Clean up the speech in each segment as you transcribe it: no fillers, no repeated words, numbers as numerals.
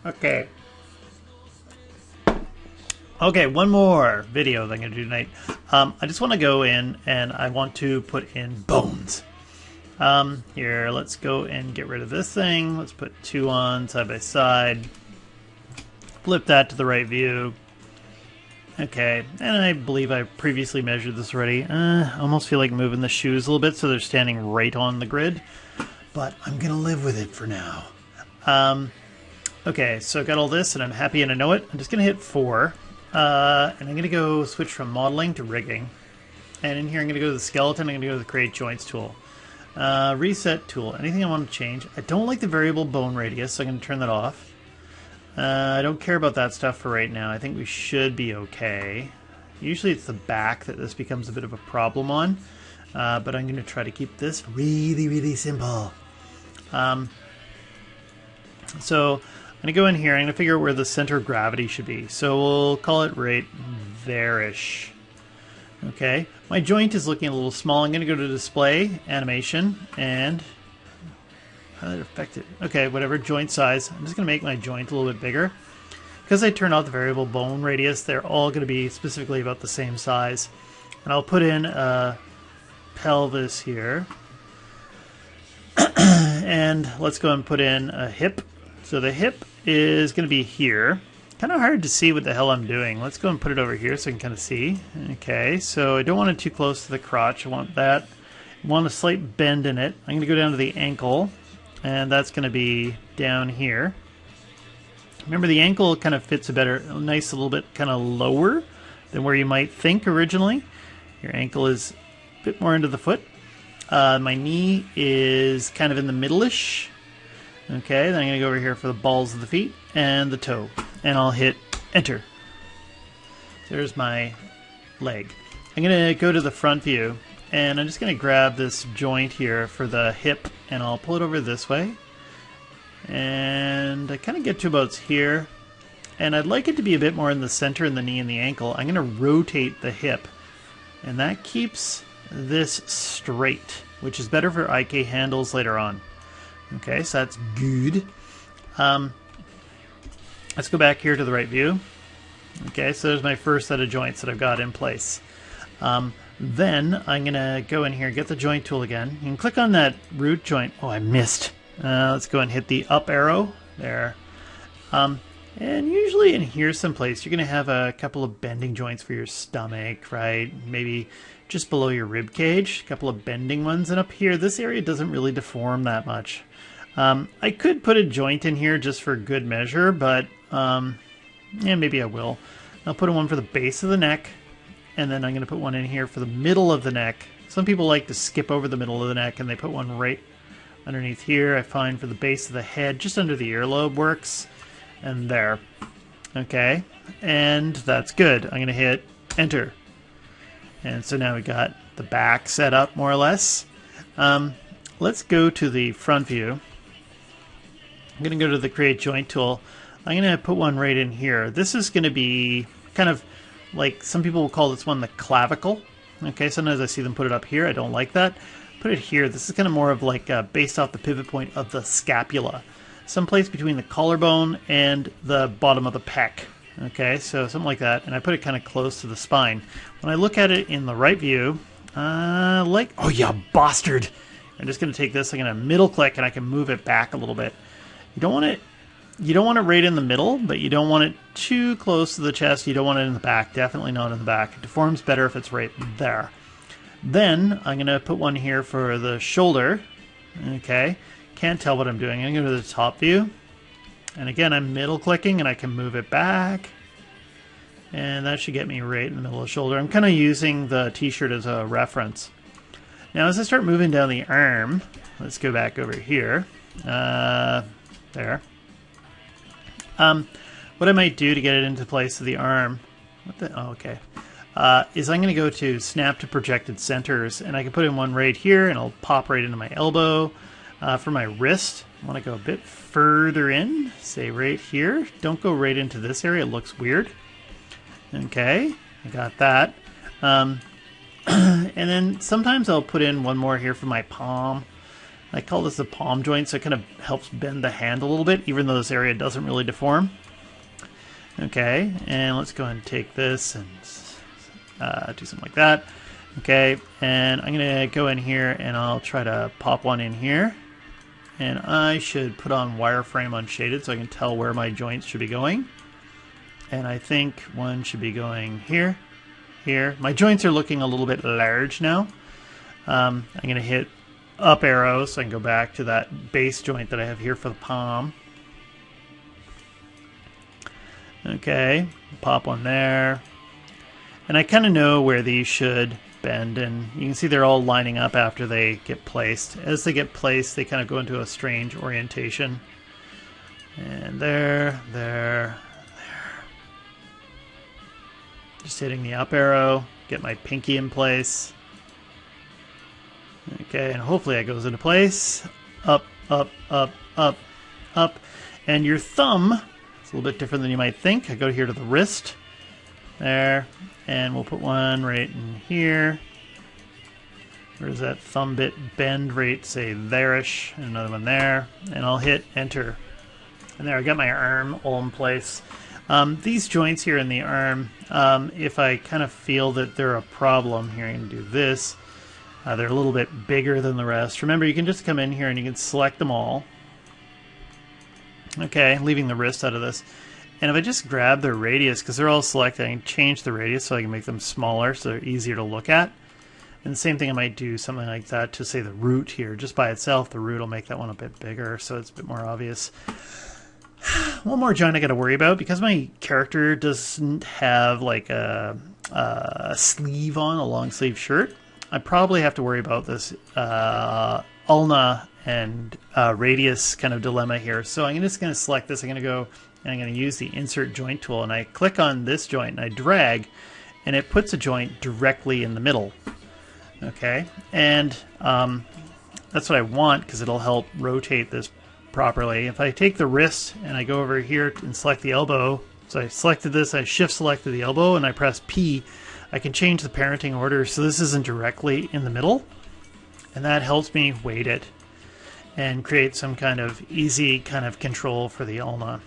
Okay. Okay, one more video that I'm going to do tonight. I just want to go in and I want to put in bones. Here, let's go and get rid of this thing. Let's put two on side by side. Flip that to the right view. Okay, and I believe I previously measured this already. I almost feel like moving the shoes a little bit so they're standing right on the grid. But I'm going to live with it for now. Okay, so I got all this and I'm happy and I know it. I'm just going to hit 4. And I'm going to go switch from modeling to rigging. And in here I'm going to go to the skeleton. I'm going to go to the create joints tool. Reset tool. Anything I want to change. I don't like the variable bone radius, so I'm going to turn that off. I don't care about that stuff for right now. I think we should be okay. Usually it's the back that this becomes a bit of a problem on. But I'm going to try to keep this really, really simple. So I'm going to go in here. I'm going to figure out where the center of gravity should be. So we'll call it right there-ish. Okay. My joint is looking a little small. I'm going to go to display, animation, and how did it affect it? Okay, whatever, joint size. I'm just going to make my joint a little bit bigger. Because I turned off the variable bone radius, they're all going to be specifically about the same size. And I'll put in a pelvis here. And let's go and put in a hip. So the hip is going to be here. Kind of hard to see what the hell I'm doing. Let's go and put it over here so I can kind of see. Okay, so I don't want it too close to the crotch. I want that. I want a slight bend in it. I'm going to go down to the ankle, and that's going to be down here. Remember, the ankle kind of fits a nice little bit kind of lower than where you might think originally. Your ankle is a bit more into the foot. My knee is kind of in the middle-ish. Okay, then I'm going to go over here for the balls of the feet and the toe. And I'll hit enter. There's my leg. I'm going to go to the front view. And I'm just going to grab this joint here for the hip. And I'll pull it over this way. And I kind of get to about here. And I'd like it to be a bit more in the center in the knee and the ankle. I'm going to rotate the hip. And that keeps this straight, which is better for IK handles later on. Okay, so that's good. Let's go back here to the right view. Okay, so there's my first set of joints that I've got in place. Then I'm going to go in here, get the joint tool again. You can click on that root joint. Oh, I missed. Let's go and hit the up arrow there. And usually in here someplace, you're going to have a couple of bending joints for your stomach, right? Maybe just below your rib cage, a couple of bending ones. And up here, this area doesn't really deform that much. I could put a joint in here just for good measure, but yeah, maybe I will. I'll put one for the base of the neck, and then I'm going to put one in here for the middle of the neck. Some people like to skip over the middle of the neck, and they put one right underneath here. I find for the base of the head, just under the earlobe works, and there. Okay, and that's good. I'm going to hit enter. And so now we got the back set up more or less. Let's go to the front view. I'm going to go to the create joint tool. I'm going to put one right in here. This is going to be kind of like, some people will call this one the clavicle. Okay, sometimes I see them put it up here. I don't like that. Put it here. This is kind of more of like based off the pivot point of the scapula. Someplace between the collarbone and the bottom of the pec. Okay, so something like that. And I put it kind of close to the spine. When I look at it in the right view, oh yeah, bastard. I'm just going to take this, I'm going to middle click, and I can move it back a little bit. You don't want it right in the middle, but you don't want it too close to the chest. You don't want it in the back. Definitely not in the back. It deforms better if it's right there. Then I'm going to put one here for the shoulder. Okay. Can't tell what I'm doing. I'm going to go to the top view. And again, I'm middle clicking, and I can move it back. And that should get me right in the middle of the shoulder. I'm kind of using the t-shirt as a reference. Now, as I start moving down the arm, let's go back over here. There. What I might do to get it into place of the arm, okay, is I'm going to go to snap to projected centers, and I can put in one right here, and it'll pop right into my elbow. For my wrist, I want to go a bit further in, say right here. Don't go right into this area, it looks weird. Okay, I got that. And then sometimes I'll put in one more here for my palm. I call this the palm joint, so it kind of helps bend the hand a little bit, even though this area doesn't really deform. Okay, and let's go ahead and take this and do something like that. Okay, and I'm going to go in here and I'll try to pop one in here. And I should put on wireframe unshaded so I can tell where my joints should be going. And I think one should be going here, here. My joints are looking a little bit large now. I'm going to hit up arrow so I can go back to that base joint that I have here for the palm. Okay, pop one there. And I kind of know where these should bend, and you can see they're all lining up after they get placed. As they get placed, they kind of go into a strange orientation. And there, there, there. Just hitting the up arrow, get my pinky in place. Okay, and hopefully that goes into place. Up, up, up, up, up. And your thumb, it's a little bit different than you might think. I go here to the wrist. There. And we'll put one right in here. Where's that thumb bit bend right, say there-ish. And another one there. And I'll hit enter. And there, I got my arm all in place. These joints here in the arm, if I kind of feel that they're a problem here, I'm going to do this. They're a little bit bigger than the rest. Remember, you can just come in here and you can select them all. Okay, leaving the wrist out of this. And if I just grab their radius, because they're all selected, I can change the radius so I can make them smaller so they're easier to look at. And the same thing, I might do something like that to, say, the root here. Just by itself, the root will make that one a bit bigger so it's a bit more obvious. One more joint I got to worry about, because my character doesn't have like a sleeve on, a long sleeve shirt. I probably have to worry about this ulna and radius kind of dilemma here. So I'm just going to select this. I'm going to go and I'm going to use the insert joint tool, and I click on this joint and I drag, and it puts a joint directly in the middle. Okay, and that's what I want because it'll help rotate this properly. If I take the wrist and I go over here and select the elbow, so I selected this, I shift selected the elbow, and I press P, I can change the parenting order so this isn't directly in the middle, and that helps me weight it and create some kind of easy kind of control for the ulna.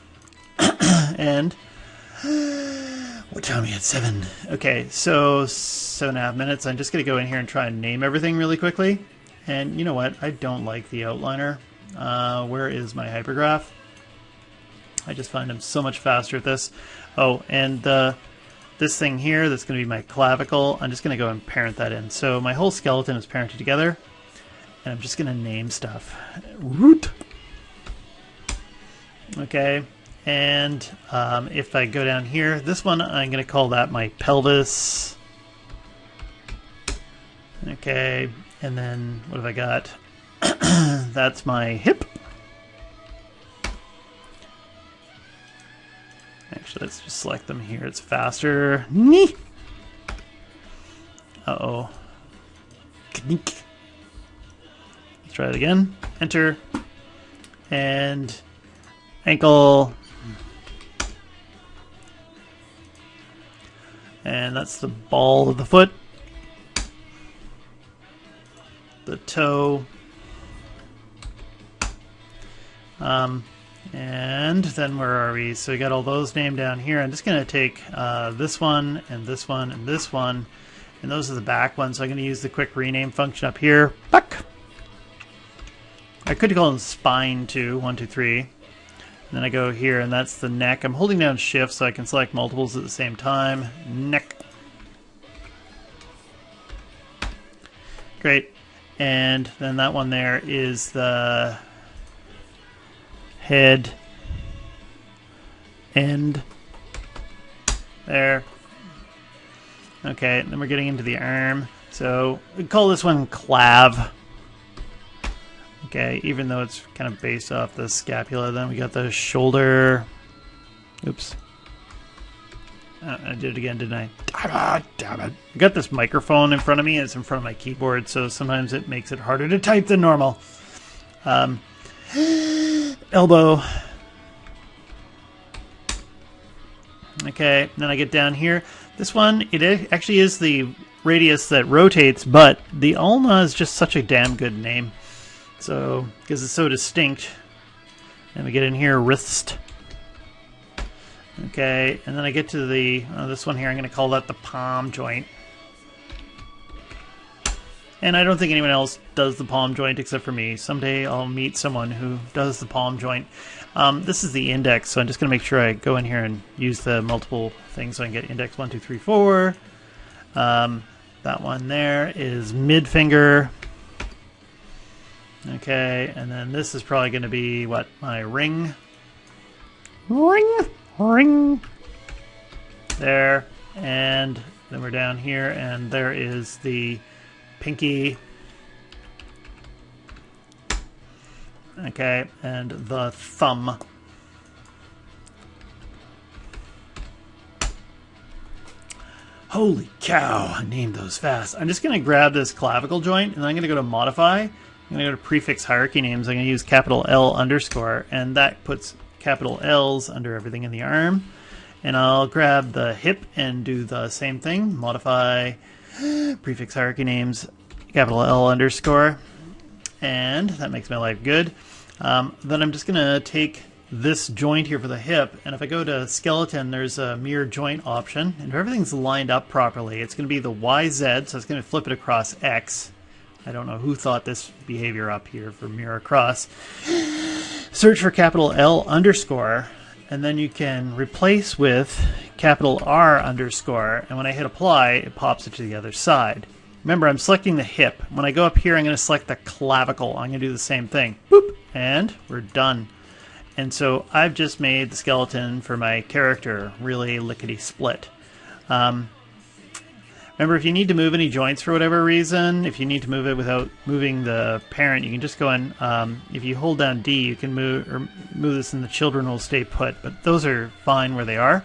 And what time are we at? 7. Okay, so 7.5 minutes. I'm just going to go in here and try and name everything really quickly. And you know what? I don't like the outliner. Where is my hypergraph? I just find I'm so much faster at this. Oh, and this thing here, that's going to be my clavicle. I'm just going to go and parent that in. So my whole skeleton is parented together. And I'm just going to name stuff. Root. Okay. And if I go down here, this one, I'm going to call that my pelvis. Okay. And then what have I got? That's my hip. Actually, let's just select them here. It's faster. Nee. Uh-oh. Let's try it again. Enter. And ankle. And that's the ball of the foot. The toe. And then where are we? So we got all those named down here. I'm just going to take this one and this one and this one. And those are the back ones. So I'm going to use the quick rename function up here. Buck. I could call them spine too. 1, 2, 3. And then I go here and that's the neck. I'm holding down shift so I can select multiples at the same time. Neck. Great. And then that one there is the head, end, there. Okay, and then we're getting into the arm. So we call this one clav. Okay, even though it's kind of based off the scapula. Then we got the shoulder. Oops. I did it again, didn't I? Damn it. I got this microphone in front of me. It's in front of my keyboard, so sometimes it makes it harder to type than normal. Elbow. Okay, then I get down here. This one, it actually is the radius that rotates, but the ulna is just such a damn good name. So, because it's so distinct. And we get in here, wrist. Okay, and then I get to the this one here. I'm going to call that the palm joint. And I don't think anyone else does the palm joint except for me. Someday I'll meet someone who does the palm joint. This is the index, so I'm just going to make sure I go in here and use the multiple things so I can get index 1, 2, 3, 4. That one there is mid finger. Okay, and then this is probably going to be, what, my ring? Ring. There, and then we're down here, and there is the pinky. Okay, and the thumb. Holy cow, I named those fast. I'm just going to grab this clavicle joint, and then I'm going to go to modify. I'm going to go to prefix hierarchy names. I'm going to use capital L underscore, and that puts capital L's under everything in the arm. And I'll grab the hip and do the same thing. Modify prefix hierarchy names, capital L underscore. And that makes my life good. Then I'm just going to take this joint here for the hip, and if I go to skeleton, there's a mirror joint option. And if everything's lined up properly, it's going to be the YZ, so it's going to flip it across X. I don't know who thought this behavior up here for mirror across. Search for capital L underscore, and then you can replace with capital R underscore, and when I hit apply, it pops it to the other side. Remember, I'm selecting the hip. When I go up here, I'm going to select the clavicle. I'm going to do the same thing. Boop! And we're done. And so I've just made the skeleton for my character really lickety-split. Remember, if you need to move any joints for whatever reason, if you need to move it without moving the parent, you can just go in. If you hold down D, you can move this and the children will stay put. But those are fine where they are.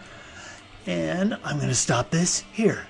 And I'm going to stop this here.